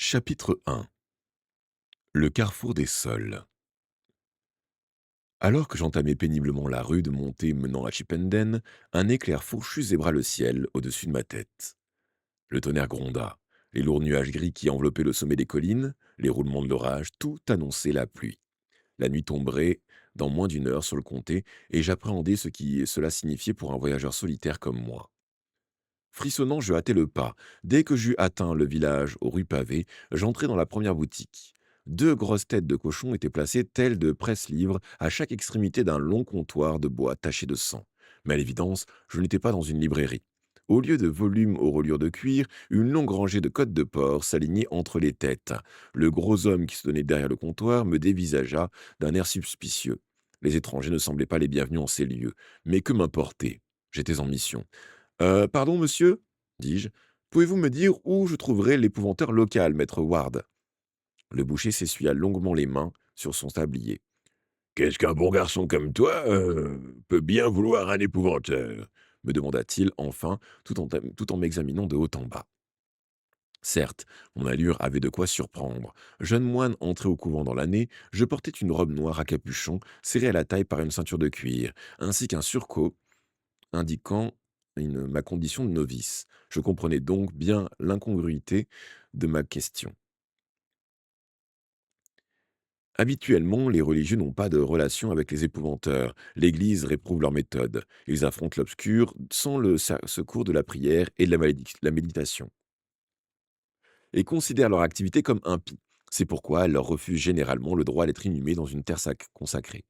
Chapitre 1. Le carrefour des sols. Alors que j'entamais péniblement la rue de montée menant à Chipenden, un éclair fourchu zébra le ciel au-dessus de ma tête. Le tonnerre gronda. Les lourds nuages gris qui enveloppaient le sommet des collines, les roulements de l'orage, tout annonçait la pluie. La nuit tomberait dans moins d'une heure sur le comté, et j'appréhendais ce que cela signifiait pour un voyageur solitaire comme moi. Frissonnant, je hâtai le pas. Dès que j'eus atteint le village aux rues pavées, j'entrai dans la première boutique. Deux grosses têtes de cochon étaient placées telles de presse-livres à chaque extrémité d'un long comptoir de bois taché de sang. Mais à l'évidence, je n'étais pas dans une librairie. Au lieu de volumes aux reliures de cuir, une longue rangée de côtes de porc s'alignait entre les têtes. Le gros homme qui se tenait derrière le comptoir me dévisagea d'un air suspicieux. Les étrangers ne semblaient pas les bienvenus en ces lieux. Mais que m'importait? J'étais en mission. Pardon, monsieur, dis-je, pouvez-vous me dire où je trouverai l'épouvanteur local, maître Ward? Le boucher s'essuya longuement les mains sur son tablier. Qu'est-ce qu'un bon garçon comme toi peut bien vouloir un épouvanteur? Me demanda-t-il enfin, tout en m'examinant de haut en bas. Certes, mon allure avait de quoi surprendre. Jeune moine entré au couvent dans l'année, je portais une robe noire à capuchon, serrée à la taille par une ceinture de cuir, ainsi qu'un surcot indiquant ma condition de novice. Je comprenais donc bien l'incongruité de ma question. Habituellement, les religieux n'ont pas de relation avec les épouvanteurs. L'Église réprouve leur méthode. Ils affrontent l'obscur sans le secours de la prière et de la méditation, et considèrent leur activité comme impie. C'est pourquoi elle leur refuse généralement le droit d'être inhumée dans une terre consacrée.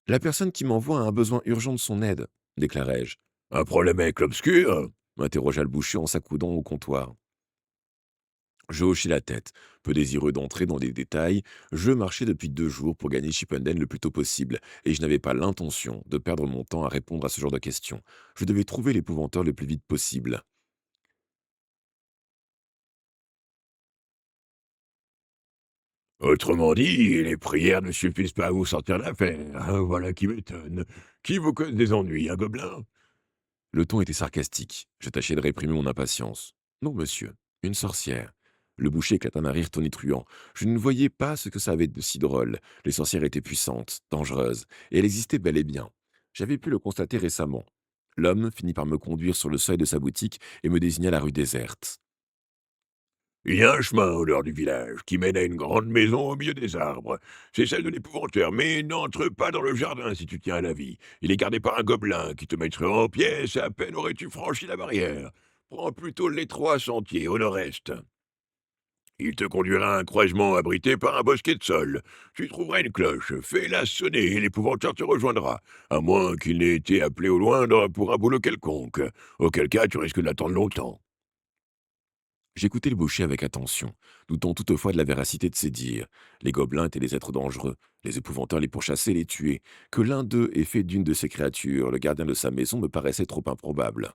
La personne qui m'envoie a un besoin urgent de son aide, déclarai-je. Un problème avec l'obscur? M'interrogea le boucher en s'accoudant au comptoir. Je hochai la tête. Peu désireux d'entrer dans des détails, je marchais depuis 2 jours pour gagner Chipenden le plus tôt possible, et je n'avais pas l'intention de perdre mon temps à répondre à ce genre de questions. Je devais trouver l'épouvanteur le plus vite possible. Autrement dit, les prières ne suffisent pas à vous sortir d'affaire. Voilà qui m'étonne. Qui vous cause des ennuis, un gobelin? Le ton était sarcastique. Je tâchais de réprimer mon impatience. Non, monsieur, une sorcière. Le boucher éclata d'un rire tonitruant. Je ne voyais pas ce que ça avait de si drôle. Les sorcières étaient puissantes, dangereuses, et elles existaient bel et bien. J'avais pu le constater récemment. L'homme finit par me conduire sur le seuil de sa boutique et me désigna la rue déserte. Il y a un chemin au nord du village qui mène à une grande maison au milieu des arbres. C'est celle de l'épouvanteur, mais n'entre pas dans le jardin si tu tiens à la vie. Il est gardé par un gobelin qui te mettrait en pièces à peine aurais-tu franchi la barrière. Prends plutôt l'étroit sentier au nord-est. Il te conduira à un croisement abrité par un bosquet de saules. Tu trouveras une cloche, fais-la sonner et l'épouvanteur te rejoindra, à moins qu'il n'ait été appelé au loin pour un boulot quelconque, auquel cas tu risques d'attendre longtemps. J'écoutais le boucher avec attention, doutant toutefois de la véracité de ses dires. Les gobelins étaient des êtres dangereux. Les épouvantaires les pourchassaient et les tuaient. Que l'un d'eux ait fait d'une de ces créatures le gardien de sa maison me paraissait trop improbable.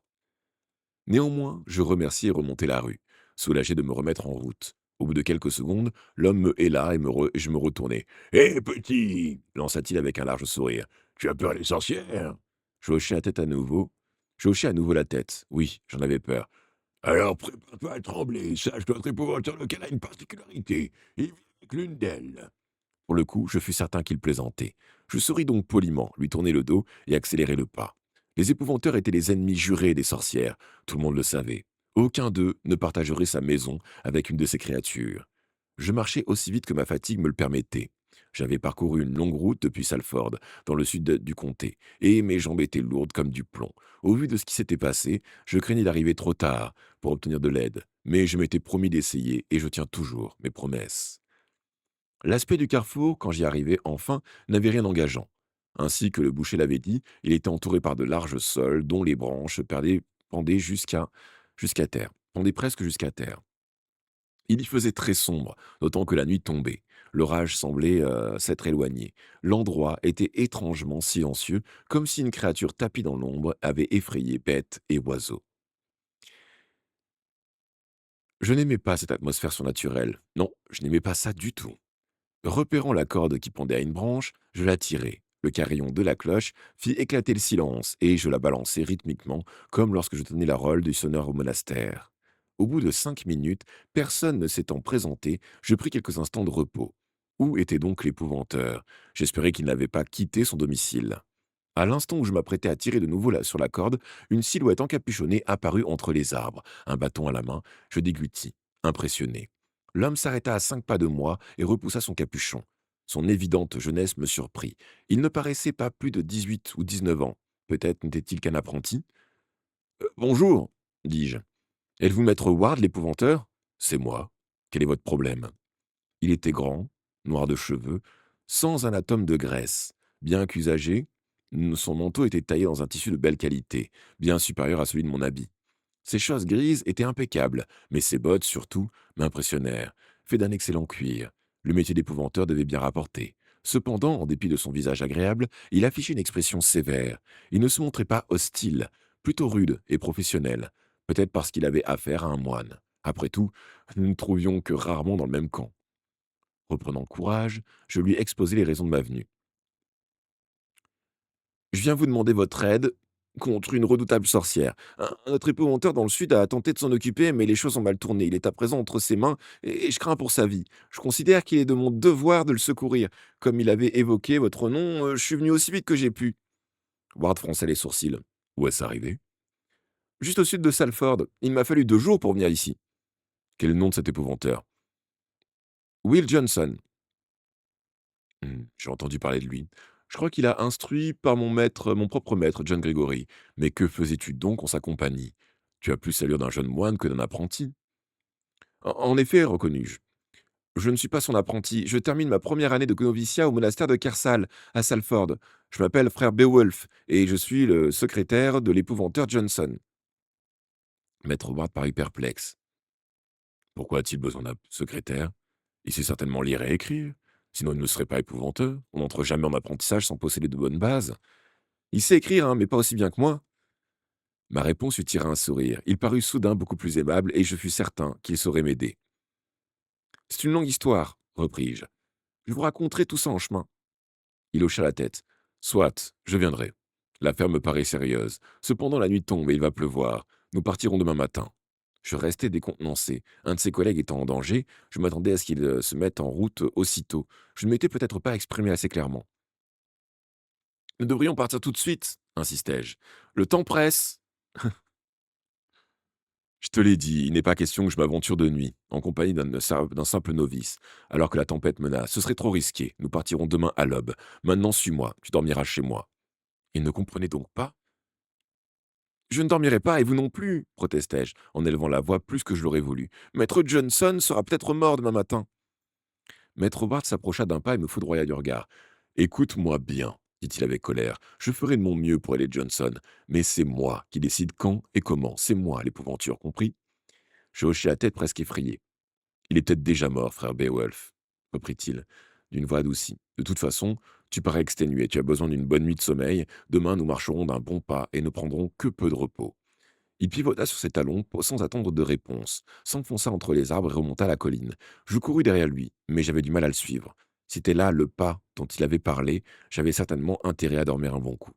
Néanmoins, je remerciai et remontai la rue, soulagé de me remettre en route. Au bout de quelques secondes, l'homme me héla et je me retournai. Hé, petit Lança-t-il avec un large sourire. tu as peur des sorcières? Je hochai la tête à nouveau. Je hochai à nouveau la tête. Oui, j'en avais peur. Alors prépare-toi à trembler, sache que notre épouvanteur local a une particularité. Il vit avec l'une d'elles. Pour le coup, je fus certain qu'il plaisantait. Je souris donc poliment, lui tournai le dos et accélérai le pas. Les épouvanteurs étaient les ennemis jurés des sorcières. Tout le monde le savait. Aucun d'eux ne partagerait sa maison avec une de ces créatures. Je marchais aussi vite que ma fatigue me le permettait. J'avais parcouru une longue route depuis Salford, dans le sud du comté, et mes jambes étaient lourdes comme du plomb. Au vu de ce qui s'était passé, je craignais d'arriver trop tard pour obtenir de l'aide, mais je m'étais promis d'essayer, et je tiens toujours mes promesses. L'aspect du carrefour, quand j'y arrivai enfin, n'avait rien d'engageant. Ainsi que le boucher l'avait dit, il était entouré par de larges saules dont les branches pendaient jusqu'à terre, pendaient presque jusqu'à terre. Il y faisait très sombre, d'autant que la nuit tombait. L'orage semblait s'être éloigné. L'endroit était étrangement silencieux, comme si une créature tapie dans l'ombre avait effrayé bêtes et oiseaux. Je n'aimais pas cette atmosphère surnaturelle. Non, je n'aimais pas ça du tout. Repérant la corde qui pendait à une branche, je la tirai. Le carillon de la cloche fit éclater le silence et je la balançai rythmiquement, comme lorsque je tenais la rolle du sonneur au monastère. Au bout de 5 minutes, personne ne s'étant présenté, je pris quelques instants de repos. Où était donc l'épouvanteur? J'espérais qu'il n'avait pas quitté son domicile. À l'instant où je m'apprêtais à tirer de nouveau sur la corde, une silhouette encapuchonnée apparut entre les arbres. Un bâton à la main, je déglutis, impressionné. L'homme s'arrêta à 5 pas de moi et repoussa son capuchon. Son évidente jeunesse me surprit. Il ne paraissait pas plus de 18 ou 19 ans. Peut-être n'était-il qu'un apprenti. Bonjour, dis-je. Êtes-vous maître Ward, l'épouvanteur? C'est moi. Quel est votre problème? Il était grand, noir de cheveux, sans un atome de graisse. Bien qu'usagé, son manteau était taillé dans un tissu de belle qualité, bien supérieur à celui de mon habit. Ses choses grises étaient impeccables, mais ses bottes, surtout, m'impressionnèrent, faites d'un excellent cuir. Le métier d'épouvanteur devait bien rapporter. Cependant, en dépit de son visage agréable, il affichait une expression sévère. Il ne se montrait pas hostile, plutôt rude et professionnel, peut-être parce qu'il avait affaire à un moine. Après tout, nous ne trouvions que rarement dans le même camp. Reprenant courage, je lui exposai les raisons de ma venue. Je viens vous demander votre aide contre une redoutable sorcière. Notre épouvanteur dans le sud a tenté de s'en occuper, mais les choses ont mal tourné. Il est à présent entre ses mains et je crains pour sa vie. Je considère qu'il est de mon devoir de le secourir. Comme il avait évoqué votre nom, je suis venu aussi vite que j'ai pu. Ward fronçait les sourcils. Où est-ce arrivé? Juste au sud de Salford. Il m'a fallu 2 jours pour venir ici. Quel est le nom de cet épouvanteur? Will Johnson. J'ai entendu parler de lui. Je crois qu'il a instruit par mon propre maître, John Gregory. Mais que faisais-tu donc en sa compagnie? Tu as plus l'allure d'un jeune moine que d'un apprenti. En effet, reconnus-je. Je ne suis pas son apprenti. Je termine ma première année de noviciat au monastère de Kersal, à Salford. Je m'appelle frère Beowulf, et je suis le secrétaire de l'épouvanteur Johnson. Maître Ward parut perplexe. Pourquoi a-t-il besoin d'un secrétaire? Il sait certainement lire et écrire. Sinon, il ne serait pas épouvanteur. On n'entre jamais en apprentissage sans posséder de bonnes bases. Il sait écrire, hein, mais pas aussi bien que moi. Ma réponse lui tira un sourire. Il parut soudain beaucoup plus aimable et je fus certain qu'il saurait m'aider. C'est une longue histoire, repris-je. Je vous raconterai tout ça en chemin. Il hocha la tête. Soit, je viendrai. L'affaire me paraît sérieuse. Cependant, la nuit tombe et il va pleuvoir. Nous partirons demain matin. Je restai décontenancé. Un de ses collègues étant en danger, je m'attendais à ce qu'il se mette en route aussitôt. Je ne m'étais peut-être pas exprimé assez clairement. Nous devrions partir tout de suite, insistai-je. Le temps presse. Je te l'ai dit, il n'est pas question que je m'aventure de nuit, en compagnie d'un simple novice, alors que la tempête menace. Ce serait trop risqué. Nous partirons demain à l'aube. Maintenant, suis-moi. Tu dormiras chez moi. Il ne comprenait donc pas. Je ne dormirai pas, et vous non plus, protestai-je, en élevant la voix plus que je l'aurais voulu. Maître Johnson sera peut-être mort demain matin. Maître Hobart s'approcha d'un pas et me foudroya du regard. Écoute-moi bien, dit-il avec colère. Je ferai de mon mieux pour aller Johnson, mais c'est moi qui décide quand et comment. C'est moi l'épouvanture, compris? Je hochai la tête presque effrayé. Il est peut-être déjà mort, frère Beowulf, reprit-il, d'une voix adoucie. De toute façon, tu parais exténué, tu as besoin d'une bonne nuit de sommeil. Demain, nous marcherons d'un bon pas et ne prendrons que peu de repos. Il pivota sur ses talons sans attendre de réponse, s'enfonça entre les arbres et remonta la colline. Je courus derrière lui, mais j'avais du mal à le suivre. C'était là le pas dont il avait parlé, j'avais certainement intérêt à dormir un bon coup.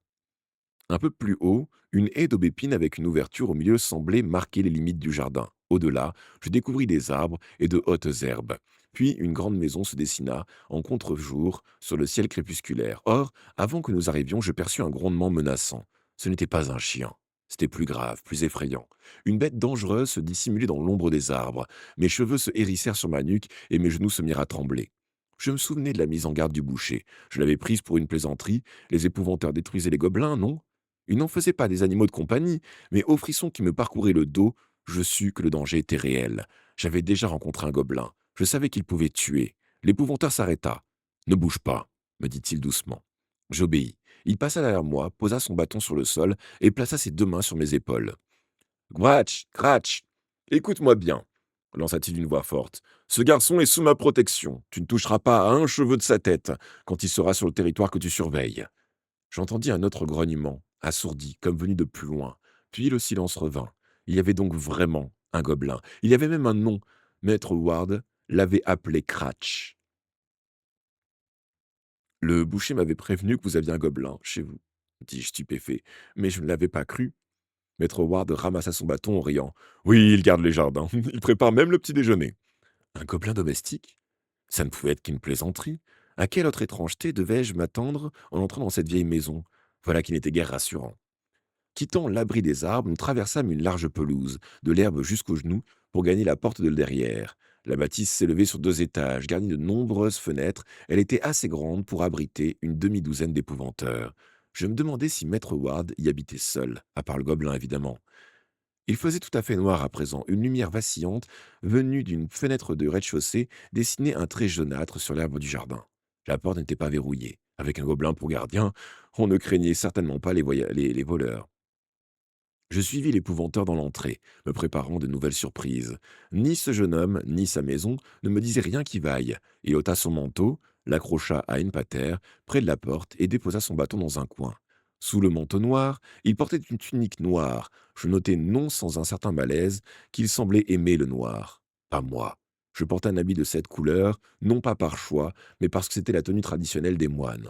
Un peu plus haut, une haie d'aubépines avec une ouverture au milieu semblait marquer les limites du jardin. Au-delà, je découvris des arbres et de hautes herbes. Puis une grande maison se dessina, en contre-jour, sur le ciel crépusculaire. Or, avant que nous arrivions, je perçus un grondement menaçant. Ce n'était pas un chien. C'était plus grave, plus effrayant. Une bête dangereuse se dissimulait dans l'ombre des arbres. Mes cheveux se hérissèrent sur ma nuque et mes genoux se mirent à trembler. Je me souvenais de la mise en garde du boucher. Je l'avais prise pour une plaisanterie. Les épouvanteurs détruisaient les gobelins, non? Ils n'en faisaient pas des animaux de compagnie, mais au frisson qui me parcourait le dos, je sus que le danger était réel. J'avais déjà rencontré un gobelin. Je savais qu'il pouvait tuer. L'épouvanteur s'arrêta. Ne bouge pas, me dit-il doucement. J'obéis. Il passa derrière moi, posa son bâton sur le sol et plaça ses 2 mains sur mes épaules. Gratch, Gratch, écoute-moi bien, lança-t-il d'une voix forte. Ce garçon est sous ma protection. Tu ne toucheras pas à un cheveu de sa tête quand il sera sur le territoire que tu surveilles. J'entendis un autre grognement, assourdi, comme venu de plus loin. Puis le silence revint. Il y avait donc vraiment un gobelin. Il y avait même un nom. Maître Ward l'avait appelé Cratch. Le boucher m'avait prévenu que vous aviez un gobelin chez vous, dis-je stupéfait, mais je ne l'avais pas cru. Maître Ward ramassa son bâton en riant. Oui, il garde les jardins. Il prépare même le petit déjeuner. Un gobelin domestique? Ça ne pouvait être qu'une plaisanterie. À quelle autre étrangeté devais-je m'attendre en entrant dans cette vieille maison? Voilà qui n'était guère rassurant. Quittant l'abri des arbres, nous traversâmes une large pelouse, de l'herbe jusqu'aux genoux, pour gagner la porte de derrière. La bâtisse s'élevait sur 2 étages, garnie de nombreuses fenêtres. Elle était assez grande pour abriter une demi-douzaine d'épouvanteurs. Je me demandais si Maître Ward y habitait seul, à part le gobelin évidemment. Il faisait tout à fait noir à présent. Une lumière vacillante, venue d'une fenêtre de rez-de-chaussée, dessinait un trait jaunâtre sur l'herbe du jardin. La porte n'était pas verrouillée. Avec un gobelin pour gardien, on ne craignait certainement pas les voleurs. Je suivis l'épouvanteur dans l'entrée, me préparant de nouvelles surprises. Ni ce jeune homme, ni sa maison ne me disaient rien qui vaille. Il ôta son manteau, l'accrocha à une patère, près de la porte, et déposa son bâton dans un coin. Sous le manteau noir, il portait une tunique noire. Je notai non sans un certain malaise qu'il semblait aimer le noir. Pas moi. Je portais un habit de cette couleur, non pas par choix, mais parce que c'était la tenue traditionnelle des moines.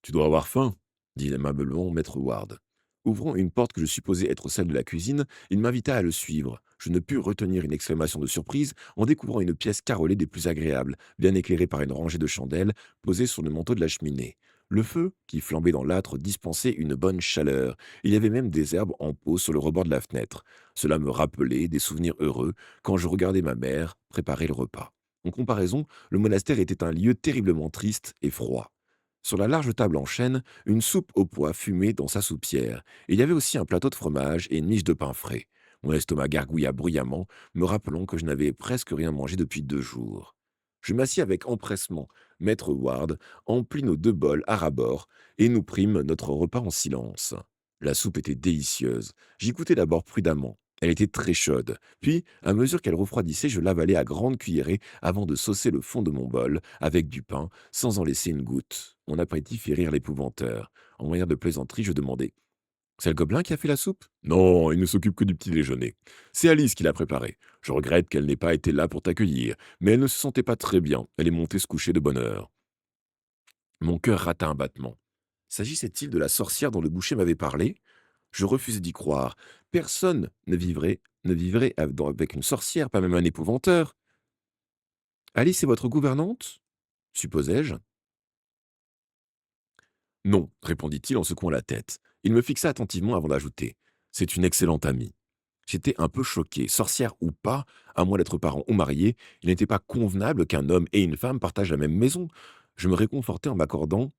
Tu dois avoir faim, dit aimablement maître Ward. Ouvrant une porte que je supposais être celle de la cuisine, il m'invita à le suivre. Je ne pus retenir une exclamation de surprise en découvrant une pièce carrelée des plus agréables, bien éclairée par une rangée de chandelles posées sur le manteau de la cheminée. Le feu, qui flambait dans l'âtre, dispensait une bonne chaleur. Il y avait même des herbes en pot sur le rebord de la fenêtre. Cela me rappelait des souvenirs heureux quand je regardais ma mère préparer le repas. En comparaison, le monastère était un lieu terriblement triste et froid. Sur la large table en chêne, une soupe au pois fumait dans sa soupière. Et il y avait aussi un plateau de fromage et une miche de pain frais. Mon estomac gargouilla bruyamment, me rappelant que je n'avais presque rien mangé depuis 2 jours. Je m'assis avec empressement. Maître Ward emplit nos 2 bols à ras-bord et nous prîmes notre repas en silence. La soupe était délicieuse. J'y goûtais d'abord prudemment. Elle était très chaude. Puis, à mesure qu'elle refroidissait, je l'avalais à grandes cuillerées avant de saucer le fond de mon bol avec du pain sans en laisser une goutte. Mon appétit fit rire l'épouvanteur. En moyen de plaisanterie, je demandai: c'est le gobelin qui a fait la soupe? Non, il ne s'occupe que du petit déjeuner. C'est Alice qui l'a préparé. Je regrette qu'elle n'ait pas été là pour t'accueillir, mais elle ne se sentait pas très bien. Elle est montée se coucher de bonne heure. Mon cœur rata un battement. S'agissait-il de la sorcière dont le boucher m'avait parlé? Je refusais d'y croire. Personne ne vivrait avec une sorcière, pas même un épouvanteur. Alice est votre gouvernante? Supposai-je. Non, répondit-il en secouant la tête. Il me fixa attentivement avant d'ajouter: c'est une excellente amie. J'étais un peu choqué. Sorcière ou pas, à moins d'être parent ou marié, il n'était pas convenable qu'un homme et une femme partagent la même maison. Je me réconfortai en m'accordant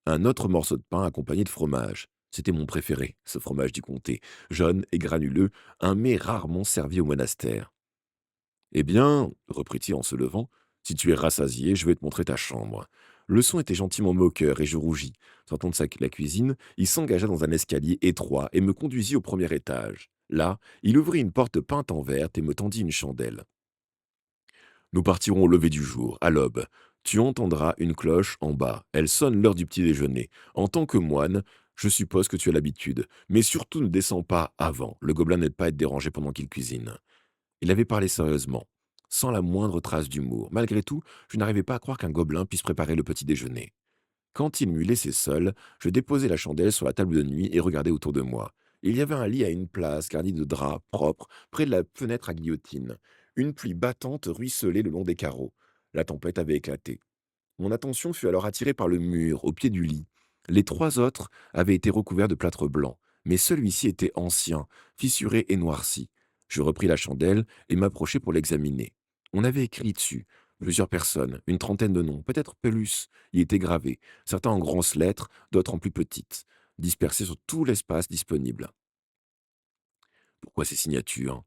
un autre morceau de pain accompagné de fromage. C'était mon préféré, ce fromage du comté, jaune et granuleux, un mets rarement servi au monastère. Eh bien, reprit-il en se levant, si tu es rassasié, je vais te montrer ta chambre. Le son était gentiment moqueur et je rougis. Sortant de la cuisine, il s'engagea dans un escalier étroit et me conduisit au premier étage. Là, il ouvrit une porte peinte en vert et me tendit une chandelle. Nous partirons au lever du jour, à l'aube. Tu entendras une cloche en bas. Elle sonne l'heure du petit déjeuner. En tant que moine, je suppose que tu as l'habitude. Mais surtout ne descends pas avant. Le gobelin n'aime pas être dérangé pendant qu'il cuisine. Il avait parlé sérieusement, sans la moindre trace d'humour. Malgré tout, je n'arrivais pas à croire qu'un gobelin puisse préparer le petit déjeuner. Quand il m'eut laissé seul, je déposai la chandelle sur la table de nuit et regardai autour de moi. Il y avait un lit à une place, garni de draps propres, près de la fenêtre à guillotine. Une pluie battante ruisselait le long des carreaux. La tempête avait éclaté. Mon attention fut alors attirée par le mur, au pied du lit. Les 3 autres avaient été recouverts de plâtre blanc, mais celui-ci était ancien, fissuré et noirci. Je repris la chandelle et m'approchai pour l'examiner. On avait écrit dessus: plusieurs personnes, une trentaine de noms, peut-être plus, y étaient gravés, certains en grosses lettres, d'autres en plus petites, dispersés sur tout l'espace disponible. Pourquoi ces signatures?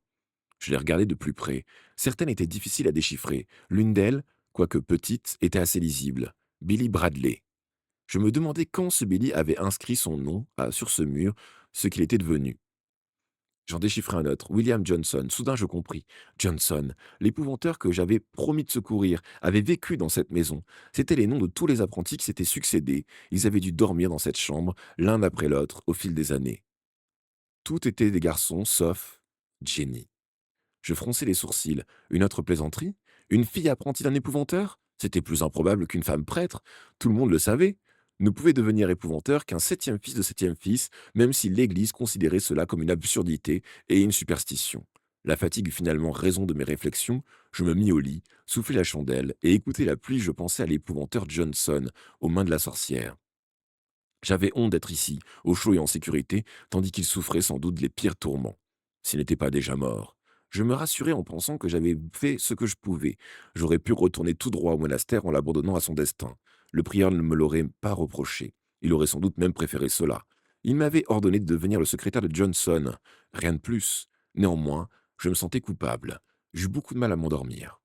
Je les regardai de plus près. Certaines étaient difficiles à déchiffrer. L'une d'elles, quoique petite, était assez lisible. Billy Bradley. Je me demandais quand ce Billy avait inscrit son nom sur ce mur, ce qu'il était devenu. J'en déchiffrai un autre, William Johnson. Soudain, je compris. Johnson, l'épouvanteur que j'avais promis de secourir, avait vécu dans cette maison. C'étaient les noms de tous les apprentis qui s'étaient succédés. Ils avaient dû dormir dans cette chambre, l'un après l'autre, au fil des années. Tout étaient des garçons, sauf Jenny. Je fronçai les sourcils. Une autre plaisanterie? Une fille apprentie d'un épouvanteur? C'était plus improbable qu'une femme prêtre. Tout le monde le savait. ne pouvait devenir épouvanteur qu'un septième fils de septième fils, même si l'Église considérait cela comme une absurdité et une superstition. La fatigue eut finalement raison de mes réflexions, je me mis au lit, soufflai la chandelle et écoutai la pluie, je pensais à l'épouvanteur Johnson, aux mains de la sorcière. J'avais honte d'être ici, au chaud et en sécurité, tandis qu'il souffrait sans doute les pires tourments. S'il n'était pas déjà mort. Je me rassurais en pensant que j'avais fait ce que je pouvais. J'aurais pu retourner tout droit au monastère en l'abandonnant à son destin. Le prieur ne me l'aurait pas reproché. Il aurait sans doute même préféré cela. Il m'avait ordonné de devenir le secrétaire de Johnson. Rien de plus. Néanmoins, je me sentais coupable. J'eus beaucoup de mal à m'endormir.